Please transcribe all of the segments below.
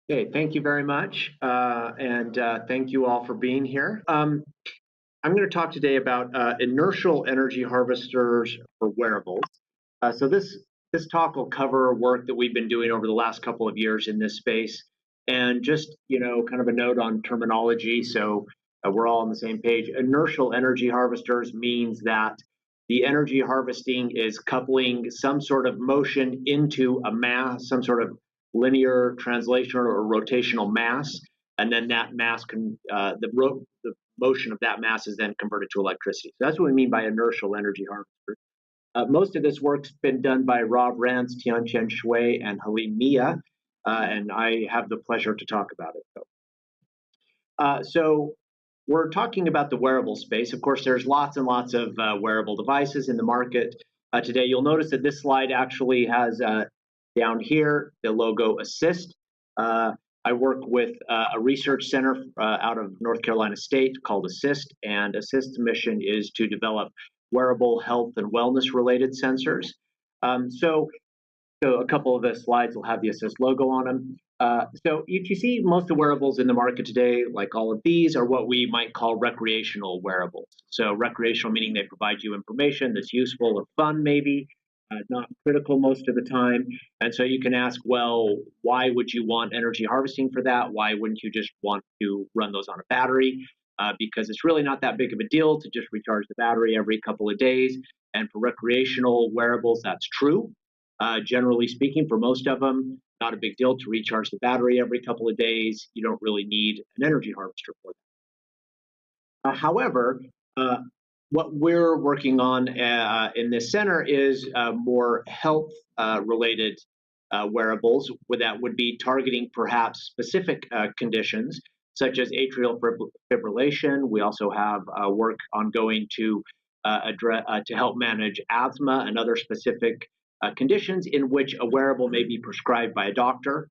Okay, thank you very much, and thank you all for being here. I'm going to talk today about inertial energy harvesters for wearables. So this talk will cover work that we've been doing over the last couple of years in this space, and just kind of a note on terminology, so we're all on the same page. Inertial energy harvesters means that the energy harvesting is coupling some sort of motion into a mass, some sort of linear, translational, or rotational mass, and then that mass can the motion of that mass is then converted to electricity. So that's what we mean by inertial energy harvesters. Most of this work's been done by Rantz, Tiancheng, and Halim, Miah, and I have the pleasure to talk about it. So we're talking about the wearable space. Of course, there's lots and lots of wearable devices in the market today. You'll notice that this slide actually has down here the logo Assist. I work with a research center out of North Carolina State called Assist, and Assist's mission is to develop wearable health and wellness related sensors. So a couple of the slides will have the Assist logo on them. So you see most of the wearables in the market today, like all of these, are what we might call recreational wearables. So recreational meaning they provide you information that's useful or fun maybe, not critical most of the time. And so you can ask, well, why would you want energy harvesting for that? Why wouldn't you just want to run those on a battery? Because it's really not that big of a deal to just recharge the battery every couple of days. And for recreational wearables, that's true. Generally speaking, for most of them, not a big deal to recharge the battery every couple of days. You don't really need an energy harvester for that. However, what we're working on in this center is more health related wearables that would be targeting perhaps specific conditions such as atrial fibrillation. We also have work ongoing to help manage asthma and other specific conditions in which a wearable may be prescribed by a doctor.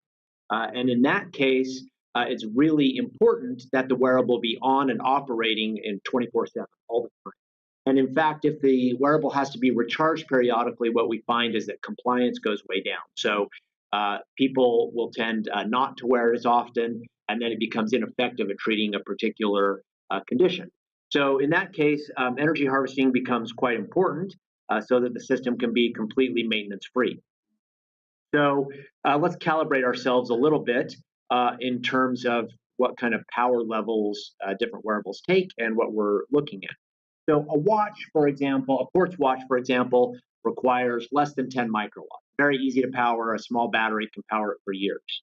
And in that case, it's really important that the wearable be on and operating in 24/7 all the time. And in fact, if the wearable has to be recharged periodically, what we find is that compliance goes way down. So people will tend not to wear it as often, and then it becomes ineffective at treating a particular condition. So in that case, energy harvesting becomes quite important so that the system can be completely maintenance free. So let's calibrate ourselves a little bit in terms of what kind of power levels different wearables take and what we're looking at. So a watch, for example, a quartz watch, for example, requires less than 10 microwatts. Very easy to power. A small battery can power it for years.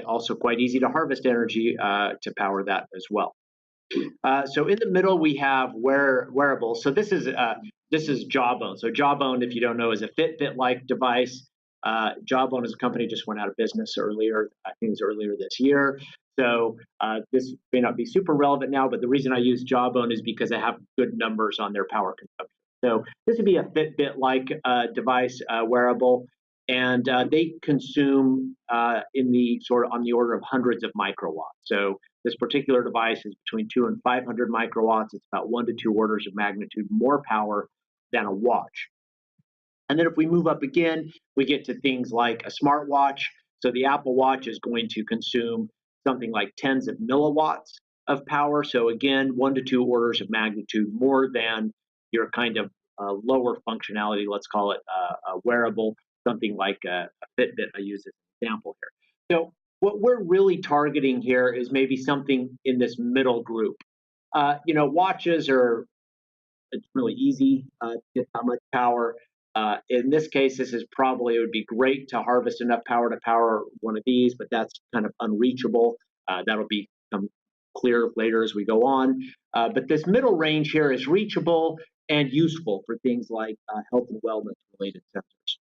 Also quite easy to harvest energy to power that as well. So in the middle, we have wearables. So this is Jawbone. So Jawbone, if you don't know, is a Fitbit-like device. Jawbone as a company just went out of business earlier. I think it was earlier this year. So this may not be super relevant now, but the reason I use Jawbone is because I have good numbers on their power consumption. So this would be a Fitbit-like device, wearable, and they consume on the order of hundreds of microwatts. So this particular device is between 200 and 500 microwatts. It's about 1 to 2 orders of magnitude more power than a watch. And then if we move up again, we get to things like a smartwatch. So the Apple Watch is going to consume something like tens of milliwatts of power. So again, 1 to 2 orders of magnitude more than your kind of lower functionality, let's call it a wearable, something like a Fitbit I use as an example here. So what we're really targeting here is maybe something in this middle group. Watches it's really easy to get that much power. In this case, it would be great to harvest enough power to power one of these, but that's kind of unreachable. That'll become clear later as we go on. But this middle range here is reachable and useful for things like health and wellness related sensors.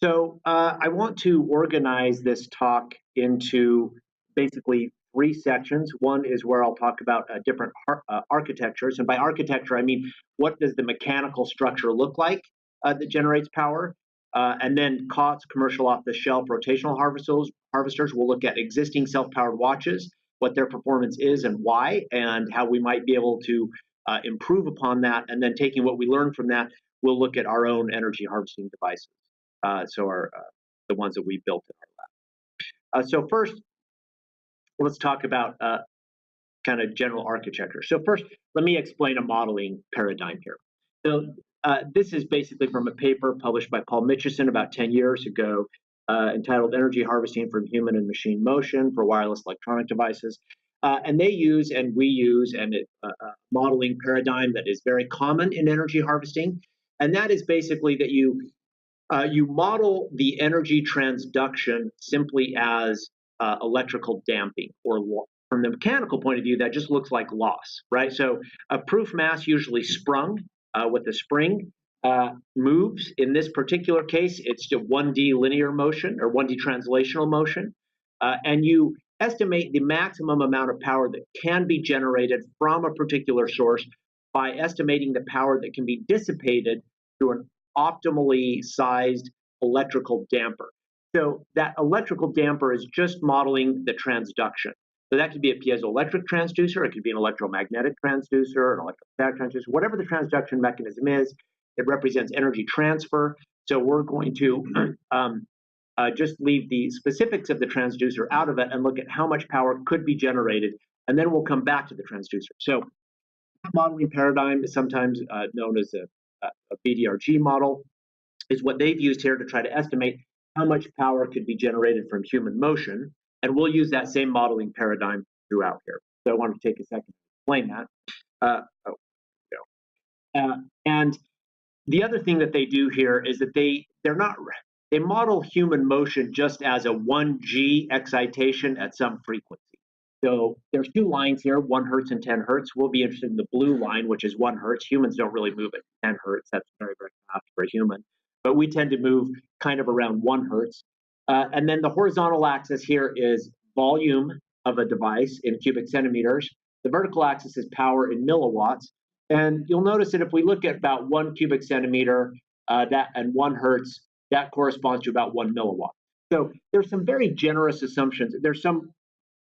So I want to organize this talk into basically 3 sections. One is where I'll talk about different architectures. And by architecture, I mean, what does the mechanical structure look like that generates power? And then COTS, commercial off-the-shelf rotational harvesters, will look at existing self-powered watches, what their performance is and why, and how we might be able to improve upon that. And then taking what we learned from that, we'll look at our own energy harvesting devices. The ones that we built in our So first, let's talk about kind of general architecture. So first, let me explain a modeling paradigm here. So this is basically from a paper published by Paul Mitchison about 10 years ago, entitled Energy Harvesting from Human and Machine Motion for Wireless Electronic Devices. And they use, and we use, a modeling paradigm that is very common in energy harvesting. And that is basically that you model the energy transduction simply as electrical damping, or from the mechanical point of view, that just looks like loss, right? So a proof mass, usually sprung with a spring, moves. In this particular case, it's a 1D linear motion or 1D translational motion. And you estimate the maximum amount of power that can be generated from a particular source by estimating the power that can be dissipated through an optimally sized electrical damper. So that electrical damper is just modeling the transduction. So that could be a piezoelectric transducer, it could be an electromagnetic transducer, an electrostatic transducer, whatever the transduction mechanism is, it represents energy transfer. So we're going to just leave the specifics of the transducer out of it and look at how much power could be generated, and then we'll come back to the transducer. So that modeling paradigm is sometimes known as a BDRG model, is what they've used here to try to estimate how much power could be generated from human motion. And we'll use that same modeling paradigm throughout here. So I want to take a second to explain that. And the other thing that they do here is that they model human motion just as a 1G excitation at some frequency. So there's two lines here, 1 hertz and 10 hertz. We'll be interested in the blue line, which is 1 hertz. Humans don't really move at 10 hertz. That's very, very fast for a human. But we tend to move kind of around 1 hertz. And then the horizontal axis here is volume of a device in cubic centimeters. The vertical axis is power in milliwatts. And you'll notice that if we look at about 1 cubic centimeter and 1 hertz, that corresponds to about 1 milliwatt. So there's some very generous assumptions. There's some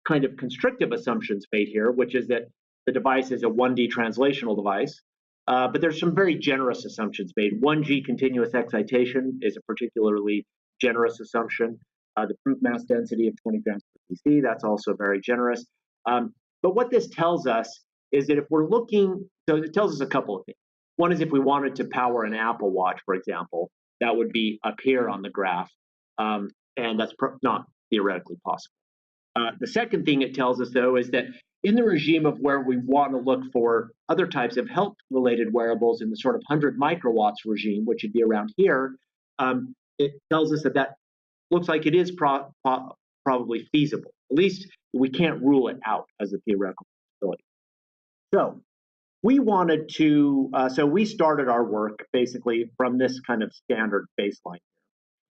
kind of constrictive assumptions made here, which is that the device is a 1D translational device. But there's some very generous assumptions made. 1G continuous excitation is a particularly generous assumption. The proof mass density of 20 grams per cc, that's also very generous. But what this tells us is that if we're looking, so it tells us a couple of things. One is if we wanted to power an Apple Watch, for example, that would be up here on the graph, and that's not theoretically possible. The second thing it tells us, though, is that in the regime of where we want to look for other types of health-related wearables in the sort of 100 microwatts regime, which would be around here, it tells us that looks like it is probably feasible. At least we can't rule it out as a theoretical possibility. So we wanted to, so we started our work basically from this kind of standard baseline.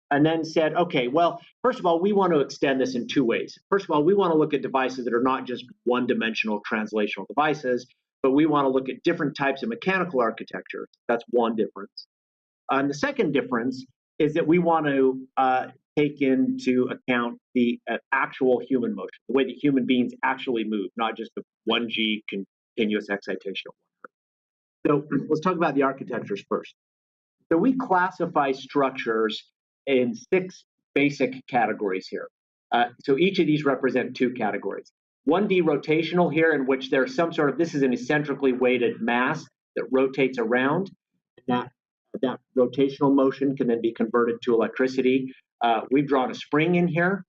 And then said, okay, well, first of all, we want to extend this in two ways. First of all, we want to look at devices that are not just one-dimensional translational devices, but we want to look at different types of mechanical architecture. That's one difference. And the second difference is that we want to take into account the actual human motion, the way that human beings actually move, not just the 1G continuous excitation. So let's talk about the architectures first. So we classify structures in 6 basic categories here. So each of these represent 2 categories. 1D rotational here, in which there's some sort of, this is an eccentrically weighted mass that rotates around. That rotational motion can then be converted to electricity. We've drawn a spring in here.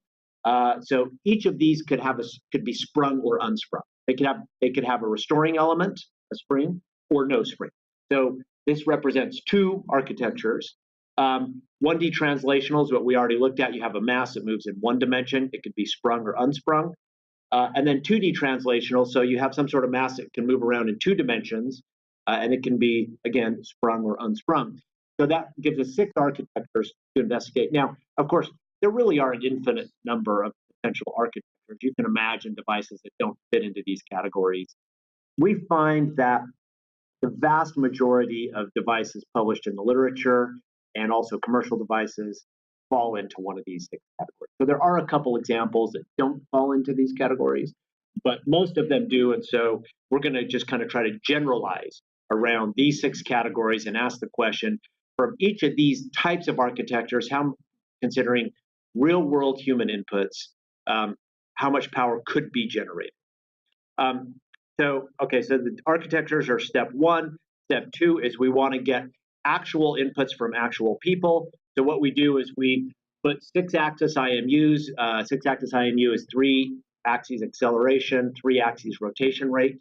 So each of these could be sprung or unsprung. They could have a restoring element, a spring, or no spring. So this represents 2 architectures. 1D translational is what we already looked at. You have a mass that moves in 1 dimension. It could be sprung or unsprung. And then 2D translational, so you have some sort of mass that can move around in 2 dimensions, and it can be, again, sprung or unsprung. So that gives us 6 architectures to investigate. Now, of course, there really are an infinite number of potential architectures. You can imagine devices that don't fit into these categories. We find that the vast majority of devices published in the literature and also commercial devices fall into one of these 6 categories. So there are a couple examples that don't fall into these categories, but most of them do. And so we're going to just kind of try to generalize around these 6 categories and ask the question, from each of these types of architectures, how, considering real world human inputs, how much power could be generated. So the architectures are step one. Step two is we want to get actual inputs from actual people. So what we do is we put 6-axis IMUs. 6-axis IMU is 3 axes acceleration, 3 axes rotation rate.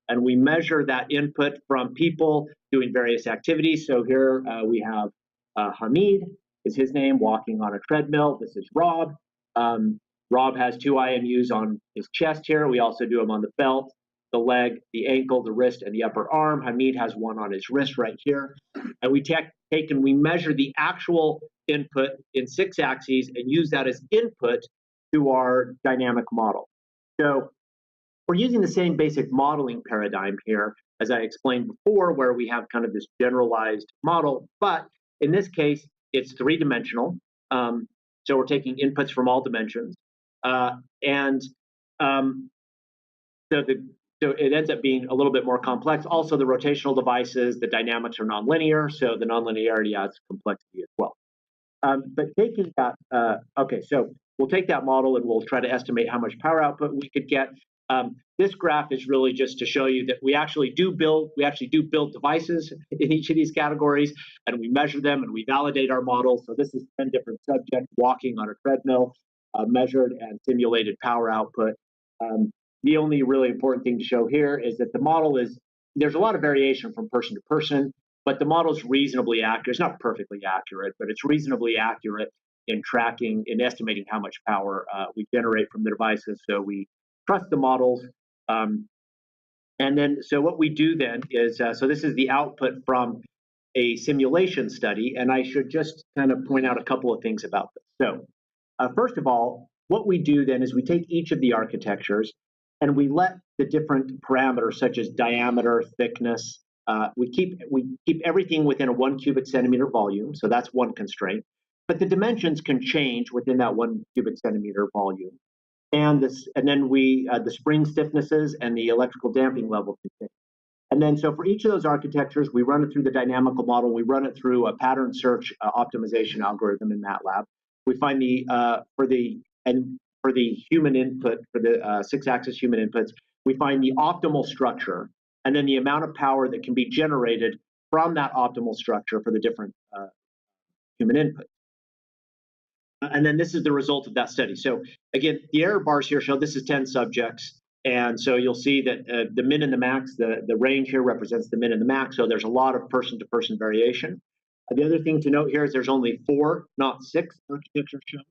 And we measure that input from people doing various activities. So here we have Hamid, is his name, walking on a treadmill. This is Rob. Rob has 2 IMUs on his chest here. We also do them on the belt, the leg, the ankle, the wrist, and the upper arm. Hamid has one on his wrist right here. And we take and we measure the actual input in 6 axes and use that as input to our dynamic model. So we're using the same basic modeling paradigm here as I explained before, where we have kind of this generalized model, but in this case, it's 3-dimensional. So we're taking inputs from all dimensions. So it ends up being a little bit more complex. Also, the rotational devices, the dynamics are nonlinear, so the nonlinearity adds complexity as well. But taking that, so we'll take that model and we'll try to estimate how much power output we could get. This graph is really just to show you that we actually do build devices in each of these categories, and we measure them and we validate our model. So this is 10 different subjects walking on a treadmill, measured and simulated power output. The only really important thing to show here is that the model there's a lot of variation from person to person, but the model is reasonably accurate. It's not perfectly accurate, but it's reasonably accurate in tracking, in estimating how much power we generate from the devices. So we trust the models. And then, so what we do then is, so this is the output from a simulation study, and I should just kind of point out a couple of things about this. So first of all, what we do then is we take each of the architectures and we let the different parameters such as diameter, thickness, we keep everything within a 1 cubic centimeter volume, so that's one constraint. But the dimensions can change within that 1 cubic centimeter volume. And then the spring stiffnesses and the electrical damping level can change. And then so for each of those architectures, we run it through the dynamical model. We run it through a pattern search optimization algorithm in MATLAB. We find for the human input, for the 6-axis human inputs, we find the optimal structure and then the amount of power that can be generated from that optimal structure for the different human inputs. And then this is the result of that study. So again, the error bars here show this is 10 subjects. And so you'll see that the min and the max, the range here represents the min and the max. So there's a lot of person-to-person variation. The other thing to note here is there's only 4, not 6 architectures shown.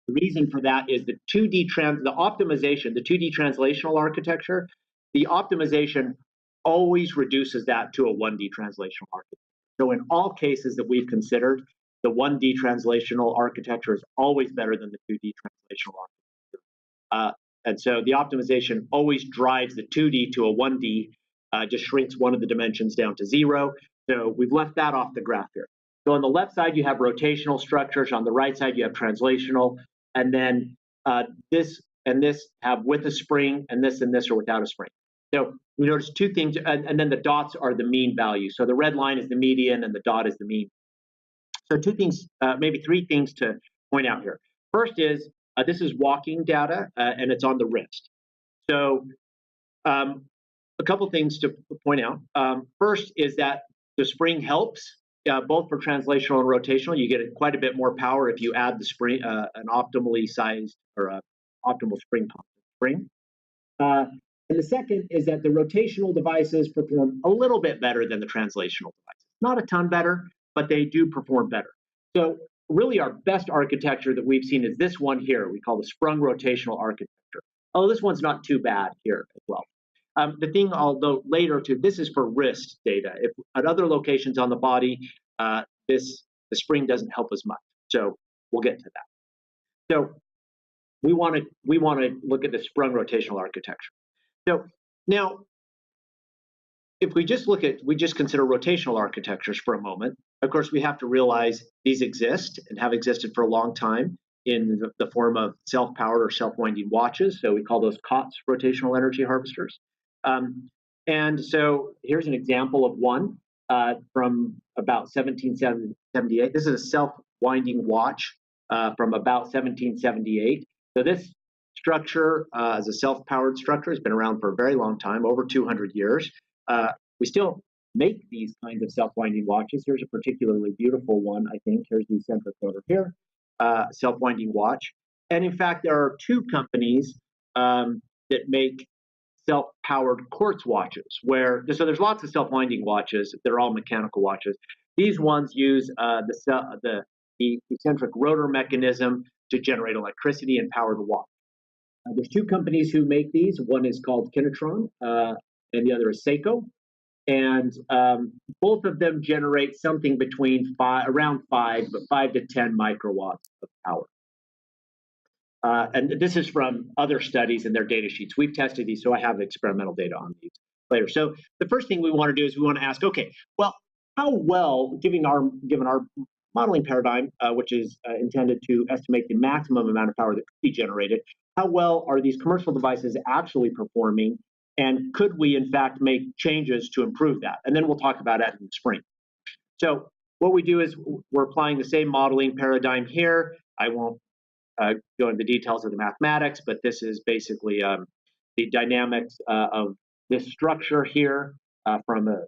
The reason for that is the 2D optimization, the 2D translational architecture, the optimization always reduces that to a 1D translational architecture. So in all cases that we've considered, the 1D translational architecture is always better than the 2D translational architecture. And so the optimization always drives the 2D to a 1D, just shrinks one of the dimensions down to 0. So we've left that off the graph here. So on the left side, you have rotational structures. On the right side, you have translational. And then this and this have with a spring, and this are without a spring. So we notice 2 things, and then the dots are the mean value. So the red line is the median, and the dot is the mean. So 2 things, maybe 3 things to point out here. First is, this is walking data, and it's on the wrist. So a couple things to point out. First is that the spring helps, both for translational and rotational. You get quite a bit more power if you add the spring, an optimally sized or an optimal spring. And the second is that the rotational devices perform a little bit better than the translational devices. Not a ton better, but they do perform better. So really our best architecture that we've seen is this one here. We call the sprung rotational architecture. Oh, this one's not too bad here as well. The thing I'll note later too, this is for wrist data. If at other locations on the body, the spring doesn't help as much. So we'll get to that. So we want to look at the sprung rotational architecture. So now, if we just consider rotational architectures for a moment, of course, we have to realize these exist and have existed for a long time in the form of self-powered or self-winding watches. So we call those COTS, rotational energy harvesters. And so here's an example of one from about 1778. This is a self-winding watch from about 1778. So this structure as a self-powered structure has been around for a very long time, over 200 years. We still make these kinds of self-winding watches. Here's a particularly beautiful one, I think. Here's the eccentric rotor here, self-winding watch. And in fact, there are two companies that make self-powered quartz watches, so there's lots of self-winding watches. They're all mechanical watches. These ones use the eccentric rotor mechanism to generate electricity and power the watch. There's two companies who make these. One is called Kinetron, and the other is Seiko. And both of them generate something between around 5 to 10 microwatts of power. And this is from other studies and their data sheets. We've tested these, so I have experimental data on these later. So the first thing we want to do is we want to ask, okay, well, how well, given our modeling paradigm, which is intended to estimate the maximum amount of power that could be generated, how well are these commercial devices actually performing, and could we, in fact, make changes to improve that? And then we'll talk about that in the spring. So what we do is we're applying the same modeling paradigm here. I won't go into the details of the mathematics, but this is basically the dynamics of this structure here from a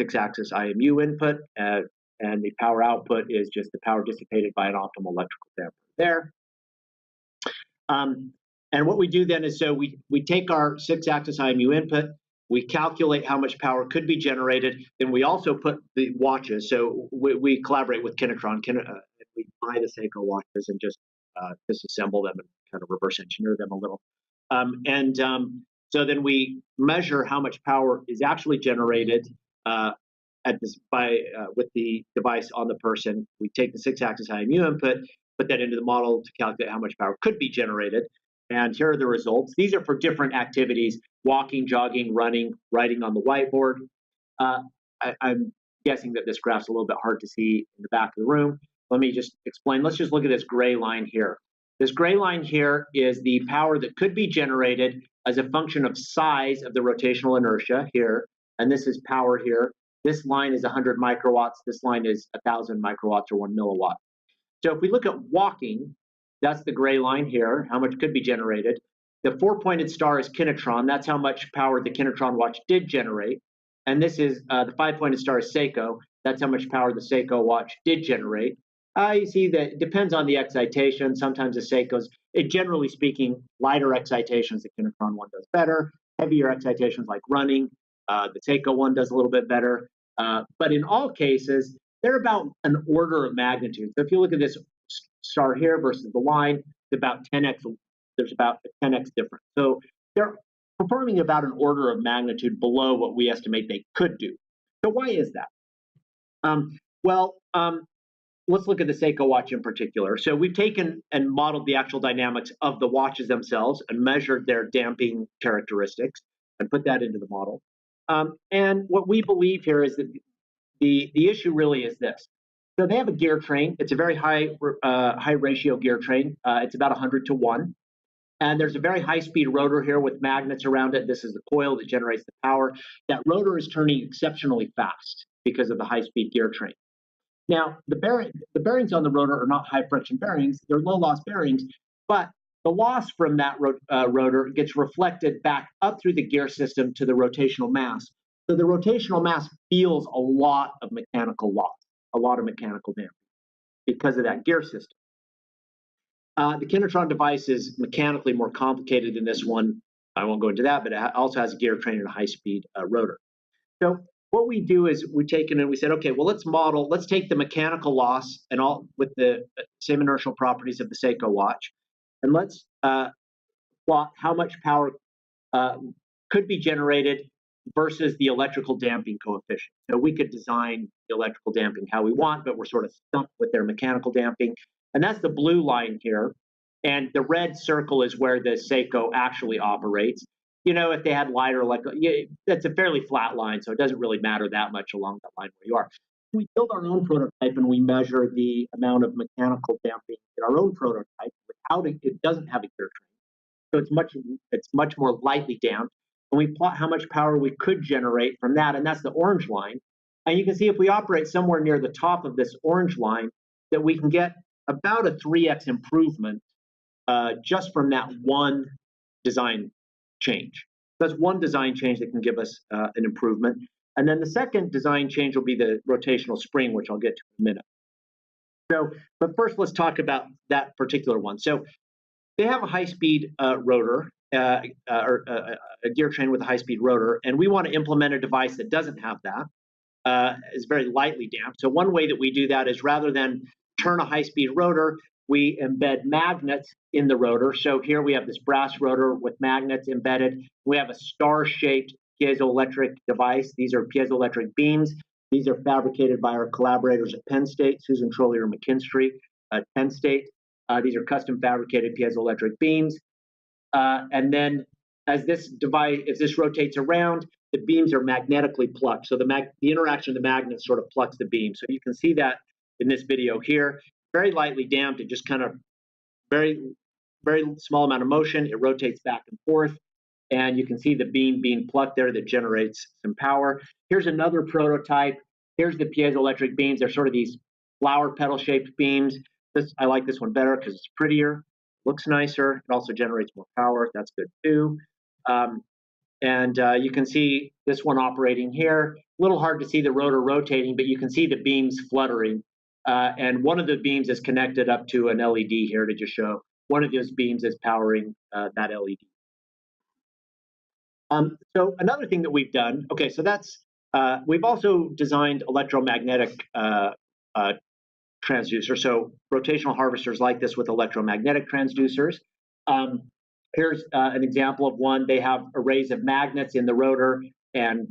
6-axis IMU input, and the power output is just the power dissipated by an optimal electrical damper there. And what we do then is, so we take our 6-axis IMU input, we calculate how much power could be generated, then we also put the watches. So we collaborate with Kinetron. We buy the Seiko watches and just disassemble them and kind of reverse engineer them a little. So then we measure how much power is actually generated with the device on the person. We take the 6-axis IMU input, put that into the model to calculate how much power could be generated. And here are the results. These are for different activities: walking, jogging, running, writing on the whiteboard. I'm guessing that this graph's a little bit hard to see in the back of the room. Let me just explain. Let's just look at this gray line here. This gray line here is the power that could be generated as a function of size of the rotational inertia here, and this is power here. This line is 100 microwatts. This line is 1,000 microwatts or 1 milliwatt. So if we look at walking, that's the gray line here, how much could be generated. The 4-pointed star is Kinetron. That's how much power the Kinetron watch did generate. And this is the 5-pointed star is Seiko. That's how much power the Seiko watch did generate. You see that it depends on the excitation. Sometimes the Seiko's, generally speaking, lighter excitations, the Kinetron one does better. Heavier excitations like running, the Seiko one does a little bit better. But in all cases, they're about an order of magnitude. So if you look at this star here versus the line, it's about 10x. There's about a 10x difference. So they're performing about an order of magnitude below what we estimate they could do. So why is that? Let's look at the Seiko watch in particular. So we've taken and modeled the actual dynamics of the watches themselves and measured their damping characteristics and put that into the model. And what we believe here is that the issue really is this. So they have a gear train. It's a very high ratio gear train. It's about 100 to 1. And there's a very high-speed rotor here with magnets around it. This is the coil that generates the power. That rotor is turning exceptionally fast because of the high-speed gear train. Now, the bearings on the rotor are not high-friction bearings. They're low-loss bearings, but the loss from that rotor gets reflected back up through the gear system to the rotational mass. So the rotational mass feels a lot of mechanical loss, a lot of mechanical damping because of that gear system. The Kinetron device is mechanically more complicated than this one. I won't go into that, but it also has a gear train and a high-speed rotor. So what we do is we take it and we said, okay, well, let's take the mechanical loss and all with the same inertial properties of the Seiko watch, and let's plot how much power could be generated versus the electrical damping coefficient. So we could design the electrical damping how we want, but we're sort of stuck with their mechanical damping. And that's the blue line here. And the red circle is where the Seiko actually operates. You know, if they had lighter that's a fairly flat line, so it doesn't really matter that much along that line where you are. We build our own prototype and we measure the amount of mechanical damping in our own prototype without it doesn't have a gear train. So it's much more lightly damped. And we plot how much power we could generate from that, and that's the orange line. And you can see if we operate somewhere near the top of this orange line, that we can get about a 3x improvement just from that one design change. That's one design change that can give us an improvement. And then the second design change will be the rotational spring, which I'll get to in a minute. So, but first let's talk about that particular one. So they have a high-speed rotor, or a gear train with a high-speed rotor, and we want to implement a device that doesn't have that, is very lightly damped. So one way that we do that is rather than turn a high-speed rotor, we embed magnets in the rotor. So here we have this brass rotor with magnets embedded. We have a star-shaped piezoelectric device. These are piezoelectric beams. These are fabricated by our collaborators at Penn State, Susan Trollier McKinstry at Penn State. These are custom fabricated piezoelectric beams. And then as this device, as this rotates around, the beams are magnetically plucked. So the interaction of the magnet sort of plucks the beam. So you can see that in this video here. Very lightly damped, it just kind of very small amount of motion. It rotates back and forth. And you can see the beam being plucked there that generates some power. Here's another prototype. Here's the piezoelectric beams. They're sort of these flower petal-shaped beams. I like this one better because it's prettier, looks nicer. It also generates more power. That's good too. You can see this one operating here. A little hard to see the rotor rotating, but you can see the beams fluttering. And one of the beams is connected up to an LED here to just show one of those beams is powering that LED. So another thing that we've done, okay, so that's, we've also designed electromagnetic transducer. So rotational harvesters like this with electromagnetic transducers. Here's an example of one. They have arrays of magnets in the rotor and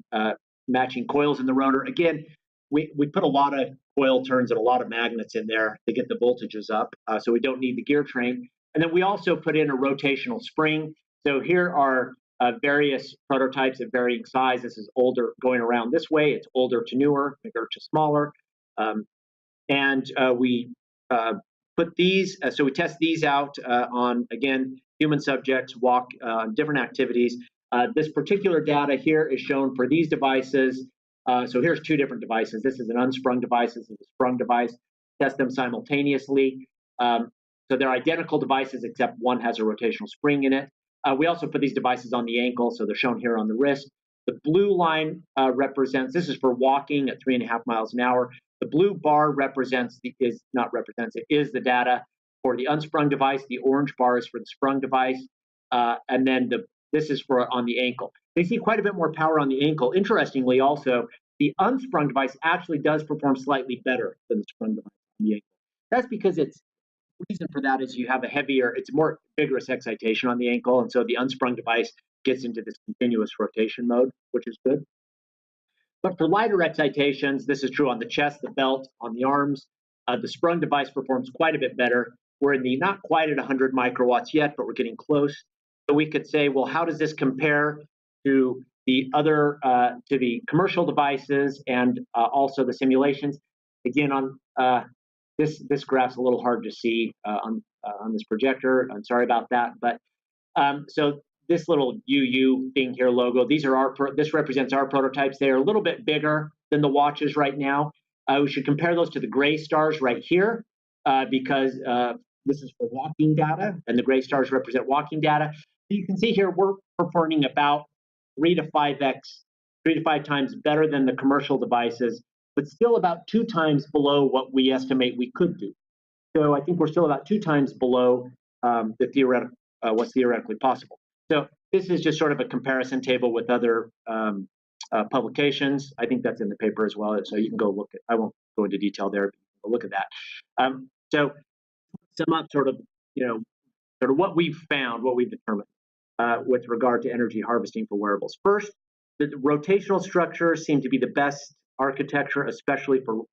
matching coils in the rotor. Again, we put a lot of coil turns and a lot of magnets in there to get the voltages up, so we don't need the gear train. And then we also put in a rotational spring. So here are various prototypes of varying size. This is older, going around this way. It's older to newer, bigger to smaller. We put these, so we test these out on, again, human subjects, walk different activities. This particular data here is shown for these devices. So here's two different devices. This is an unsprung device. This is a sprung device. Test them simultaneously. So they're identical devices, except one has a rotational spring in it. We also put these devices on the ankle, so they're shown here on the wrist. The blue line represents, this is for walking at 3.5 miles an hour. The blue bar is the data for the unsprung device. The orange bar is for the sprung device. And then this is for on the ankle. They see quite a bit more power on the ankle. Interestingly, also, the unsprung device actually does perform slightly better than the sprung device on the ankle. That's because the reason for that is you have it's more vigorous excitation on the ankle, and so the unsprung device gets into this continuous rotation mode, which is good. But for lighter excitations, this is true on the chest, the belt, on the arms. The sprung device performs quite a bit better. We're in the not quite at 100 microwatts yet, but we're getting close. So we could say, well, how does this compare to the other, to the commercial devices and also the simulations? Again, on this graph's a little hard to see on this projector. I'm sorry about that, but so this little UU thing here logo, this represents our prototypes. They are a little bit bigger than the watches right now. We should compare those to the gray stars right here because this is for walking data, and the gray stars represent walking data. You can see here we're performing about 3 to 5 times better than the commercial devices, but still about 2 times below what we estimate we could do. So I think we're still about 2 times below what's theoretically possible. So this is just sort of a comparison table with other publications. I think that's in the paper as well, so you can go look at. I won't go into detail there, but you can go look at that. So sum up sort of what we've found, what we've determined with regard to energy harvesting for wearables. First, the rotational structures seem to be the best architecture, especially for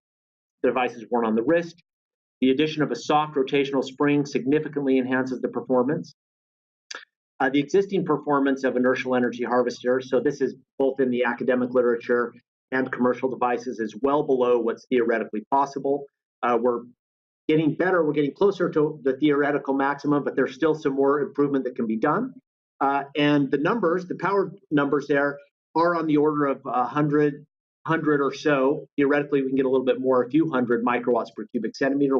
devices worn on the wrist. The addition of a soft rotational spring significantly enhances the performance. The existing performance of inertial energy harvesters, so this is both in the academic literature and commercial devices, is well below what's theoretically possible. We're getting better, we're getting closer to the theoretical maximum, but there's still some more improvement that can be done. And the power numbers there are on the order of 100 or so. Theoretically, we can get a little bit more, a few hundred microwatts per cubic centimeter,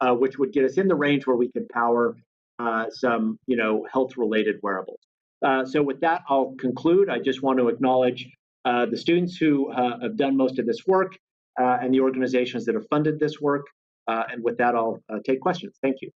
which would get us in the range where we could power some, health-related wearables. So with that, I'll conclude. I just want to acknowledge the students who have done most of this work and the organizations that have funded this work. And with that, I'll take questions. Thank you.